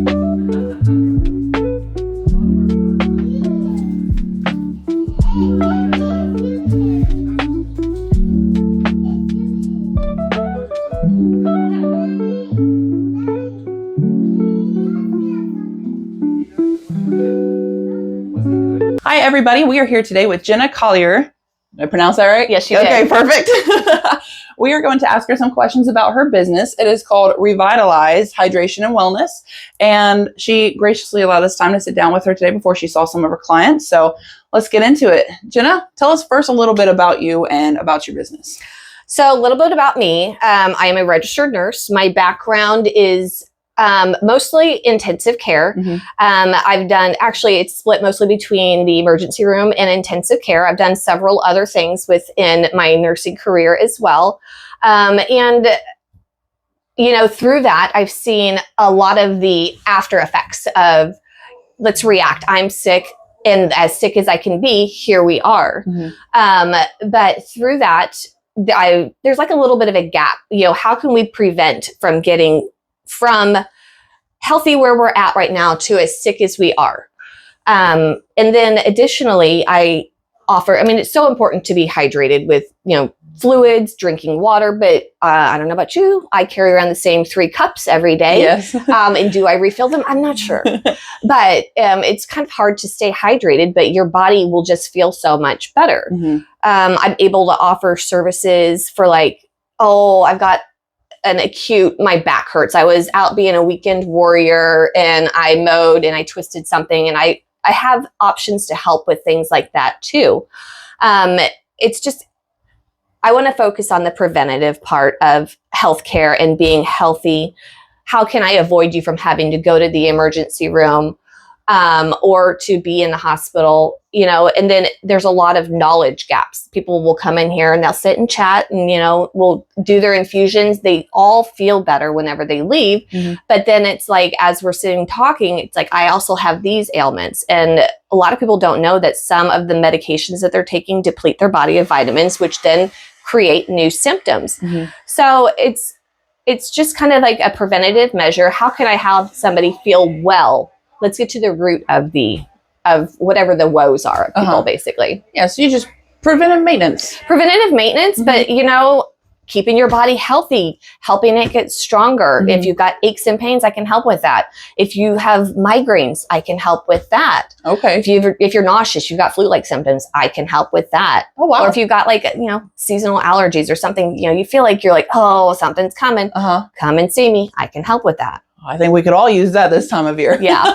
Hi, everybody. We are here today with Jenna Collier. Did I pronounce that right? Yes, you did. Okay, perfect. We are going to ask her some questions about her business. It is called Revitalize Hydration and Wellness. And she graciously allowed us time to sit down with her today before she saw some of her clients. So let's get into it. Jenna, tell us first a little bit about you and about your business. So a little bit about me. I am a registered nurse. My background is mostly intensive care. I've done, actually it's split mostly between the emergency room and intensive care. I've done several other things within my nursing career as well. And you know, through that, I've seen a lot of the after effects of let's react. I'm sick, and as sick as I can be, here we are. But through that, there's like a little bit of a gap. You know, how can we prevent from getting from healthy where we're at right now to as sick as we are? And then additionally, I mean, it's so important to be hydrated with, you know, fluids, drinking water, but I don't know about you. I carry around the same 3 cups every day. Yes. And do I refill them? I'm not sure. But it's kind of hard to stay hydrated, but your body will just feel so much better. I'm able to offer services for like, oh, I've got an acute, my back hurts. I was out being a weekend warrior and I mowed and I twisted something, and I have options to help with things like that too. It's just, I want to focus on the preventative part of healthcare and being healthy. How can I avoid you from having to go to the emergency room or to be in the hospital, you know? And then there's a lot of knowledge gaps. People will come in here and they'll sit and chat and, you know, we'll do their infusions. They all feel better whenever they leave. But then it's like, as we're sitting talking, it's like, I also have these ailments. And a lot of people don't know that some of the medications that they're taking deplete their body of vitamins, which then create new symptoms. So it's just kind of like a preventative measure. How can I have somebody feel well? Let's get to the root of whatever the woes are of people, basically. Yeah, so you just preventive maintenance. Preventative maintenance, but you know, keeping your body healthy, helping it get stronger. If you've got aches and pains, I can help with that. If you have migraines, I can help with that. Okay. If you're nauseous, you've got flu-like symptoms, I can help with that. Oh, wow. Or if you've got like, you know, seasonal allergies or something, you know, you feel like you're like, oh, something's coming. Come and see me. I can help with that. I think we could all use that this time of year. Yeah.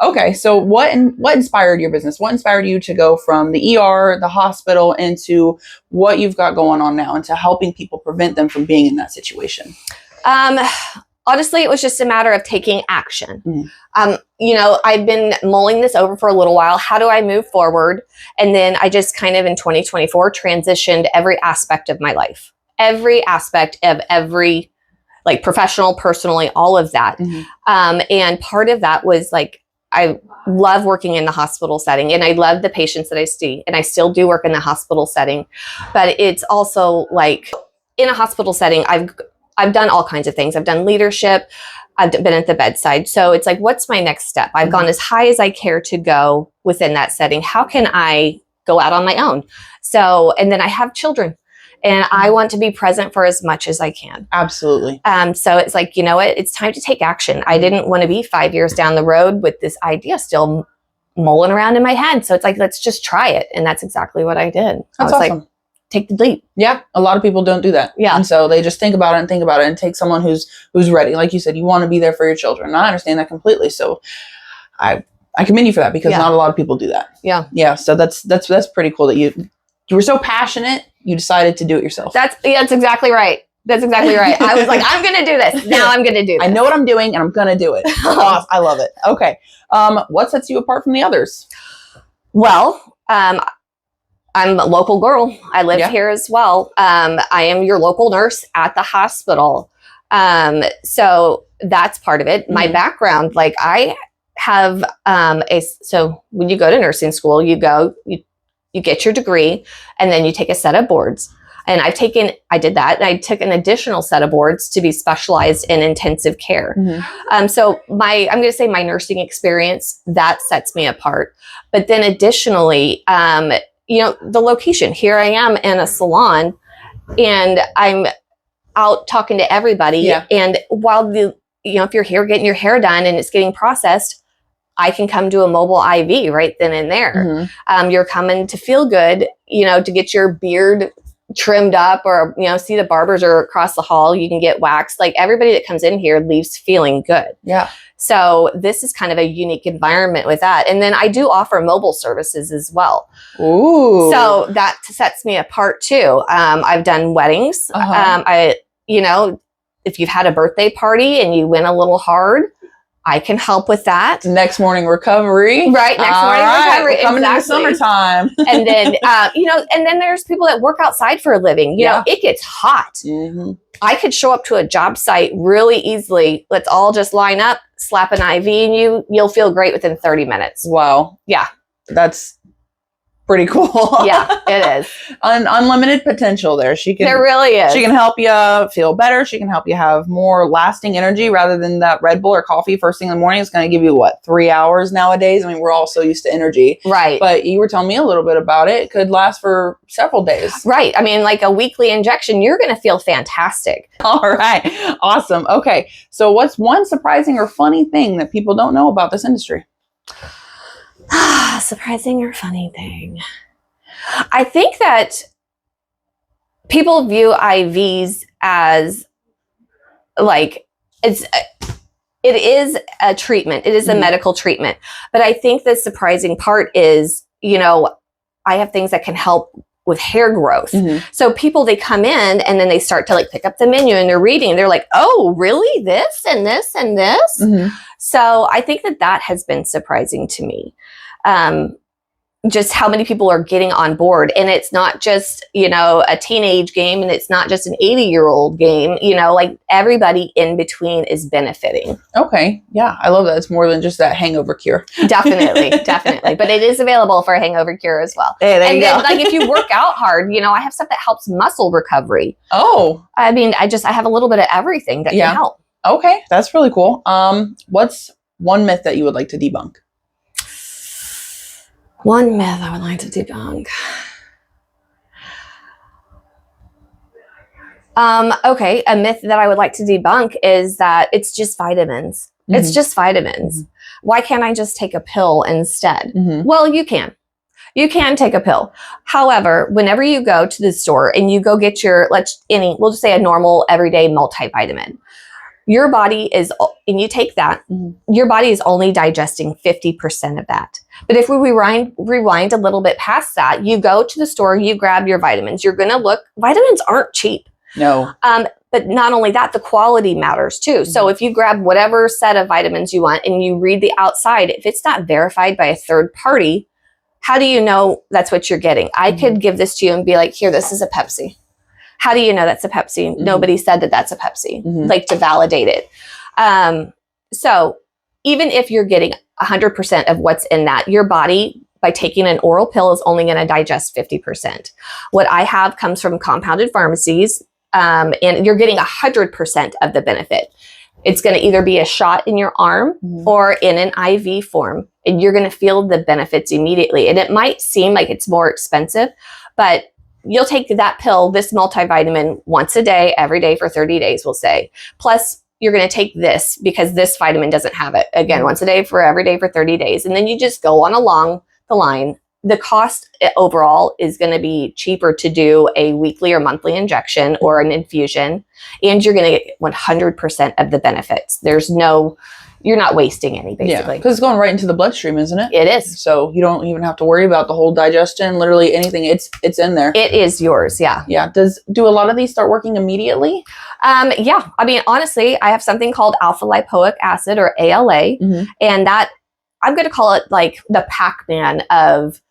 Okay. So what inspired your business? What inspired you to go from the ER, the hospital, into what you've got going on now, into helping people prevent them from being in that situation? Honestly, it was just a matter of taking action. You know, I've been mulling this over for a little while. How do I move forward? And then I just kind of in 2024 transitioned every aspect of my life, every aspect of every, like professional, personally, all of that. And part of that was like, I love working in the hospital setting, and I love the patients that I see, and I still do work in the hospital setting. But it's also like in a hospital setting, I've done all kinds of things. I've done leadership. I've been at the bedside. So it's like, what's my next step? I've gone as high as I care to go within that setting. How can I go out on my own? So, and then I have children. And I want to be present for as much as I can. Absolutely. So it's like, you know what? It's time to take action. I didn't want to be 5 years down the road with this idea still mulling around in my head. So it's like, let's just try it. And that's exactly what I did. That's I was awesome. like, take the leap. Yeah. A lot of people don't do that. Yeah. And so they just think about it and take someone who's ready. Like you said, you want to be there for your children. And I understand that completely. So I commend you for that, because not a lot of people do that. Yeah. Yeah. So that's pretty cool that you were so passionate, you decided to do it yourself. That's exactly right. That's exactly right. I was like, I'm going to do this. Now I'm going to do this. I know what I'm doing and I'm going to do it. Awesome. I love it. Okay. What sets you apart from the others? Well, I'm a local girl. I live here as well. I am your local nurse at the hospital. So that's part of it. My background, like I have so when you go to nursing school, you get your degree and then you take a set of boards. And I did that. And I took an additional set of boards to be specialized in intensive care. So I'm going to say my nursing experience, that sets me apart. But then additionally, the location, here I am in a salon and I'm out talking to everybody. Yeah. And while if you're here getting your hair done and it's getting processed, I can come to a mobile IV right then and there. You're coming to feel good, to get your beard trimmed up, or, see the barbers are across the hall, you can get waxed. Like, everybody that comes in here leaves feeling good. Yeah. So this is kind of a unique environment with that. And then I do offer mobile services as well. Ooh. So that sets me apart too. I've done weddings. If you've had a birthday party and you went a little hard, I can help with that. Next morning recovery. Right. Next morning recovery. Coming in the summertime. And then, and then there's people that work outside for a living. You know, it gets hot. I could show up to a job site really easily. Let's all just line up, slap an IV in you'll feel great within 30 minutes. Wow. Yeah. That's pretty cool. Yeah, it is. Unlimited potential there. There really is. She can help you feel better. She can help you have more lasting energy rather than that Red Bull or coffee first thing in the morning. It's going to give you 3 hours nowadays. I mean, we're all so used to energy. Right. But you were telling me a little bit about it. It could last for several days. Right. I mean, like a weekly injection, you're going to feel fantastic. All right. Awesome. Okay. So what's one surprising or funny thing that people don't know about this industry? Surprising or funny thing. I think that people view IVs as like it is a treatment. It is a medical treatment. But I think the surprising part is, I have things that can help with hair growth. So people, they come in and then they start to pick up the menu and they're reading. They're like, oh, really? This and this and this? So I think that has been surprising to me. Just how many people are getting on board. And it's not just, a teenage game, and it's not just an 80-year-old game, everybody in between is benefiting. Okay. Yeah. I love that. It's more than just that hangover cure. Definitely. Definitely. But it is available for a hangover cure as well. Hey, there you go. Then, if you work out hard, I have stuff that helps muscle recovery. Oh. I mean, I have a little bit of everything that can help. Okay. That's really cool. What's one myth that you would like to debunk? One myth I would like to debunk. Okay, a myth that I would like to debunk is that it's just vitamins. It's just vitamins. Why can't I just take a pill instead? Well, you can. You can take a pill. However, whenever you go to the store and you go get your, we'll just say a normal everyday multivitamin, your body is, and you take that, your body is only digesting 50% of that. But if we rewind a little bit past that, you go to the store, you grab your vitamins, you're going to look, vitamins aren't cheap. No. But not only that, the quality matters too. So if you grab whatever set of vitamins you want and you read the outside, if it's not verified by a third party, how do you know that's what you're getting? I could give this to you and be like, here, this is a Pepsi. How do you know that's a Pepsi? Nobody said that that's a Pepsi, to validate it. So even if you're getting 100% of what's in that, your body, by taking an oral pill, is only going to digest 50%. What I have comes from compounded pharmacies, and you're getting 100% of the benefit. It's going to either be a shot in your arm or in an IV form, and you're going to feel the benefits immediately. And it might seem like it's more expensive, but you'll take that pill, this multivitamin, once a day, every day for 30 days, we'll say. Plus, you're going to take this because this vitamin doesn't have it. Again, once a day for every day for 30 days. And then you just go on along the line. The cost overall is going to be cheaper to do a weekly or monthly injection or an infusion. And you're going to get 100% of the benefits. You're not wasting any, basically. Because it's going right into the bloodstream, isn't it? It is. So you don't even have to worry about the whole digestion, literally anything. It's in there. It is yours, yeah. Yeah. Do a lot of these start working immediately? Yeah. I mean, honestly, I have something called alpha lipoic acid, or ALA, and that, I'm going to call it the Pac-Man of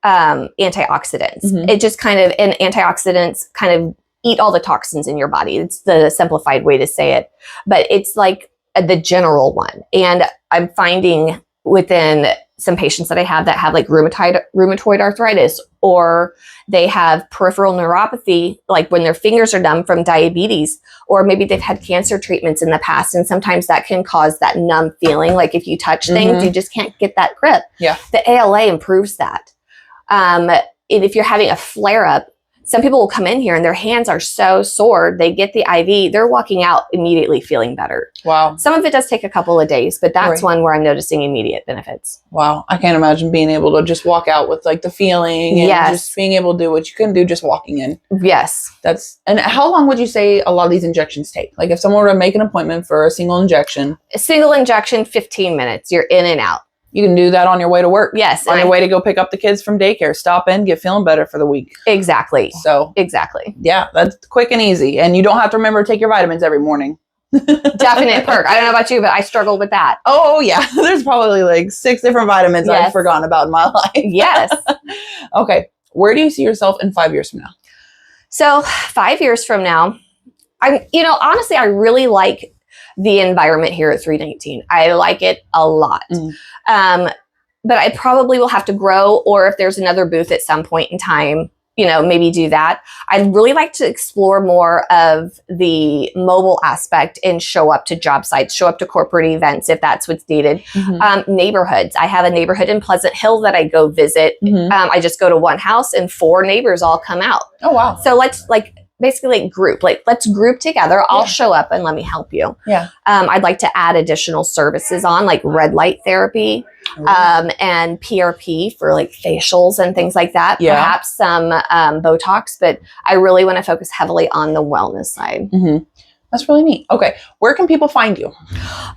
antioxidants. It just and antioxidants kind of eat all the toxins in your body. It's the simplified way to say it. But it's the general one. And I'm finding within some patients that I have that have rheumatoid arthritis or they have peripheral neuropathy, like when their fingers are numb from diabetes, or maybe they've had cancer treatments in the past. And sometimes that can cause that numb feeling. Like if you touch things, you just can't get that grip. Yeah. The ALA improves that. And if you're having a flare up, some people will come in here and their hands are so sore. They get the IV, they're walking out immediately feeling better. Wow. Some of it does take a couple of days, but that's one where I'm noticing immediate benefits. Wow. I can't imagine being able to just walk out with like the feeling and just being able to do what you couldn't do just walking in. Yes. And how long would you say a lot of these injections take? Like if someone were to make an appointment for a single injection? A single injection, 15 minutes. You're in and out. You can do that on your way to work. Yes. On your way to go pick up the kids from daycare. Stop in, get feeling better for the week. Exactly. So. Exactly. Yeah, that's quick and easy. And you don't have to remember to take your vitamins every morning. Definite perk. I don't know about you, but I struggled with that. Oh, yeah. There's probably like 6 different vitamins I've forgotten about in my life. Yes. Okay. Where do you see yourself in 5 years from now? So 5 years from now, honestly, I really like the environment here at 319. I like it a lot. But I probably will have to grow, or if there's another booth at some point in time, maybe do that. I'd really like to explore more of the mobile aspect and show up to job sites, show up to corporate events if that's what's needed. Neighborhoods. I have a neighborhood in Pleasant Hill that I go visit. I just go to one house and 4 neighbors all come out. Oh, wow. So let's basically group, let's group together. I'll show up and let me help you. Yeah. I'd like to add additional services on like red light therapy, and PRP for like facials and things like that. Yeah. Perhaps some Botox, but I really want to focus heavily on the wellness side. That's really neat. Okay. Where can people find you?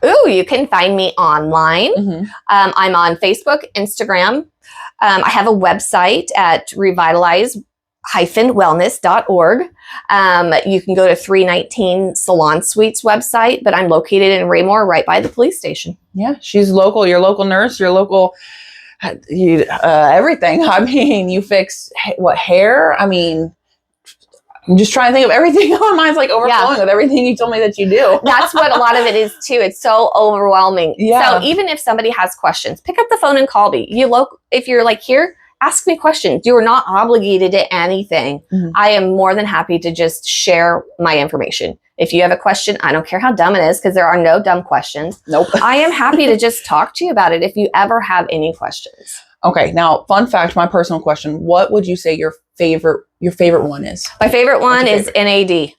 Ooh, you can find me online. I'm on Facebook, Instagram. I have a website at revitalize-wellness.org. You can go to 319 Salon Suites website, but I'm located in Raymore, right by the police station. Yeah. She's local. Your local nurse, your local, everything. I mean, you fix hair? I mean, I'm just trying to think of everything. My mind's like overflowing with everything you told me that you do. That's what a lot of it is too. It's so overwhelming. Yeah. So even if somebody has questions, pick up the phone and call me. If you're like here, ask me questions. You are not obligated to anything. I am more than happy to just share my information. If you have a question, I don't care how dumb it is, because there are no dumb questions. Nope. I am happy to just talk to you about it if you ever have any questions. Okay. Now, fun fact, my personal question, what would you say your favorite one is? My favorite one is NAD.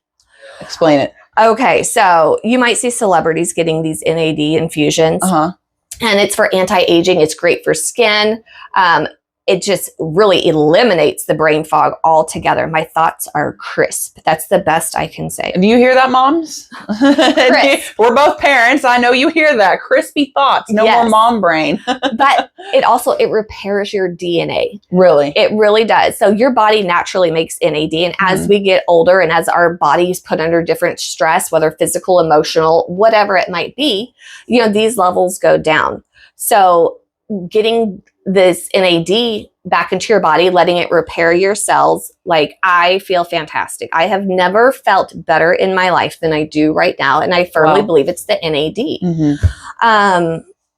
Explain it. Okay. So you might see celebrities getting these NAD infusions. And it's for anti-aging. It's great for skin. It just really eliminates the brain fog altogether. My thoughts are crisp. That's the best I can say. Do you hear that, moms? We're both parents. I know you hear that. Crispy thoughts. No more mom brain. But it repairs your DNA. Really? It really does. So your body naturally makes NAD. And as we get older and as our bodies put under different stress, whether physical, emotional, whatever it might be, these levels go down. So getting this NAD back into your body, letting it repair your cells, I feel fantastic. I have never felt better in my life than I do right now. And I firmly believe it's the NAD.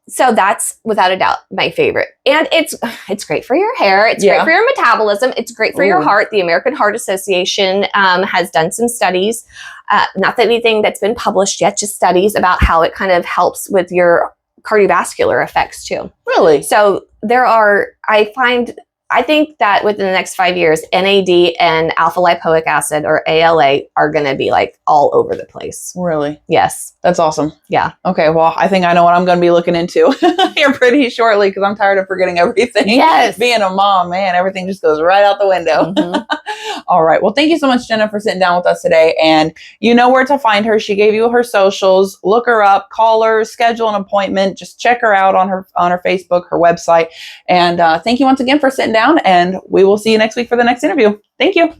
So that's without a doubt my favorite. And it's great for your hair. It's great for your metabolism. It's great for your heart. The American Heart Association has done some studies, not that anything that's been published yet, just studies about how it kind of helps with your cardiovascular effects too. Really? So I think that within the next 5 years, NAD and alpha lipoic acid, or ALA, are going to be all over the place. Really? Yes. That's awesome. Yeah. Okay. Well, I think I know what I'm going to be looking into here pretty shortly, because I'm tired of forgetting everything. Yes. Being a mom, man, everything just goes right out the window. All right. Well, thank you so much, Jenna, for sitting down with us today. And you know where to find her. She gave you her socials. Look her up, call her, schedule an appointment. Just check her out on her Facebook, her website. And thank you once again for sitting down. And we will see you next week for the next interview. Thank you.